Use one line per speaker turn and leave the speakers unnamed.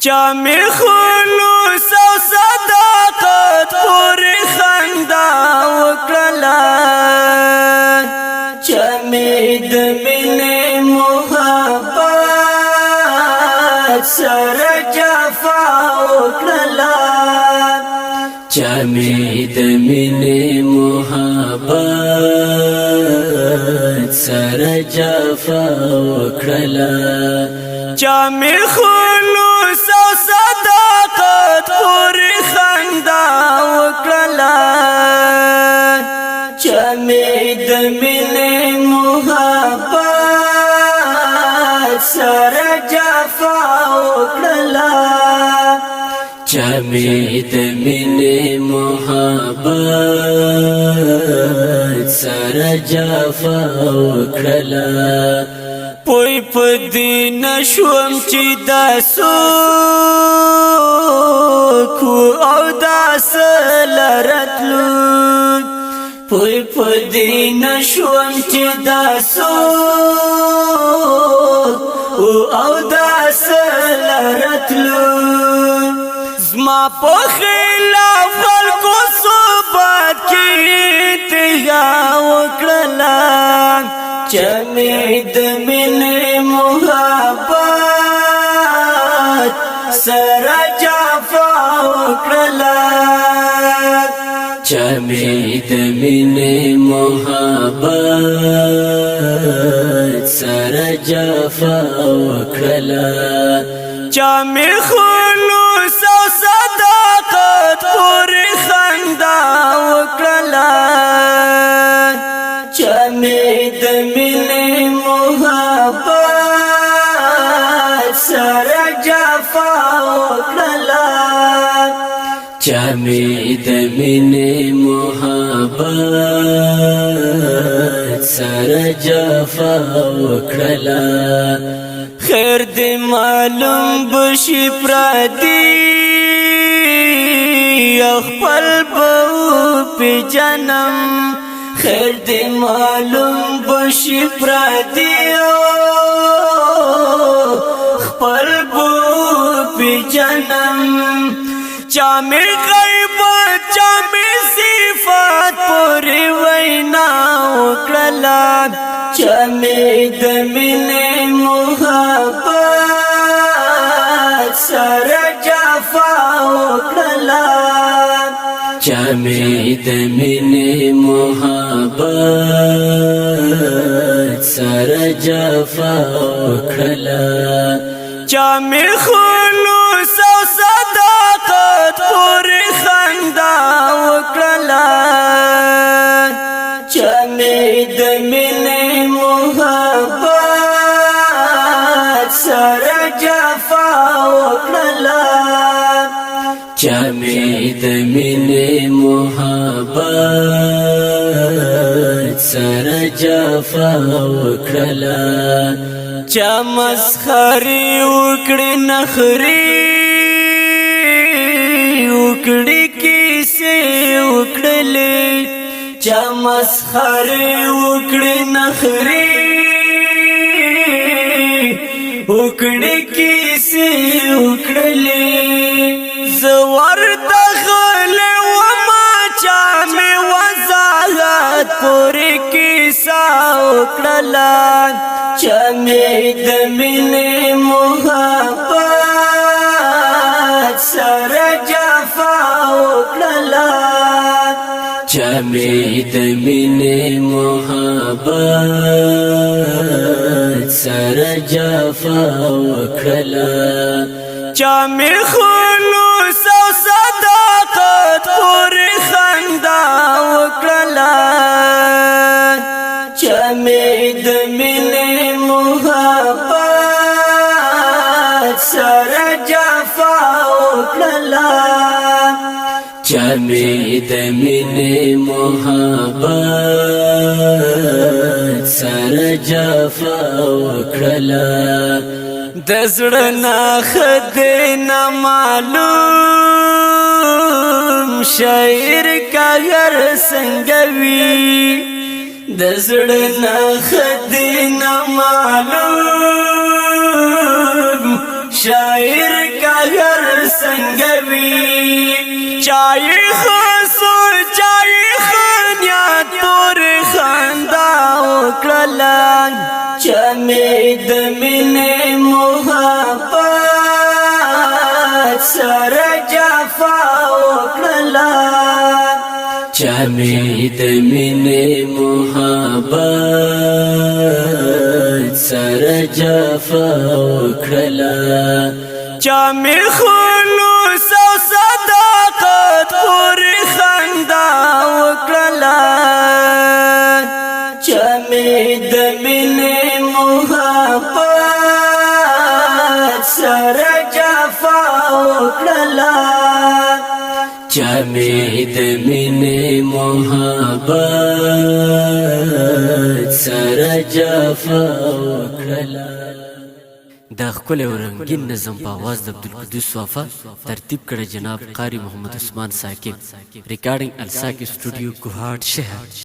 چا می خلوص او صداقت پوری خندا وکړه چا می د مینې محبت سره جفا وکړه چا می د مینې محبت سره جفا وکړه چا می خلوص او صداقت پوری خندا وکړه چا می د مینې محبت سره جفا وکړه چا می د مینې محبت سره جفا وکړه پوی پدی نشوم چې دا څوک او دا سلرتلو پوی پدی نشوم چې دا څوک او دا سلرتلو زما په خلاف خلکو صحبت کې تیا وکړه چا می د مینې محبت سره جفا وکړه چا می د مینې محبت سره جفا وکړه چا می خلوص او صداقت پوری خندا وکړه چا می د مینې محبت سره جفا وکړه چا می د مینې محبت سره جفا وکړه خیر دې معلوم بشي پردي خپل به پیژنم خیر دې معلوم بشي پردي خپل به پیژنم چا می غیبت چا می صفات پوری وینا وکړه چا می د مینې محبت سره جفا وکړه چا می د مینې محبت سره جفا وکړه چا می خلوص او صداقت پوری خندا وکړه چا می د مینې محبت سره جفا وکړه چا می د مینې محبت سره جفا وکړه چا مسخري وکړي نخري وکړي کیسې وکړلې چا مسخري وکړي نخري وکړي کیسې وکړلې زور دخلې وما چا مې وضاحت پوری کیسه وکړله چا می د مینې محبت سره جفا وکړه چا می د مینې محبت سره جفا وکړه چا می خلوص او صداقت پوری خندا وکړه چا می د مینې محبت سره جفا وکړه چا می د مینې محبت سره جفا وکړه د زړه نه خدای نه معلوم شاعر کاغر څنګه وي د زړه نه خدای نه معلوم شاعر کا قهر سنگوی چای خسو چای خانیات پور خاندا وکړلان چمه د مینې محبت سره جفا وکړلان چمه د مینې محبت سره جفا وکړلان چمه خلوص او صداقت پورې خندا وکړلان چمه د مینې محبت سره جفا وکړلان چمه د مینې محبت سره جفا وکړلان دا ښکلی او رنګین نظم په آواز د عبدالقدوس وفا ترتیب کړی جناب قاری محمد عثمان ثاقب ریکارډینګ الساقي سټوډیو کوهاټ شهر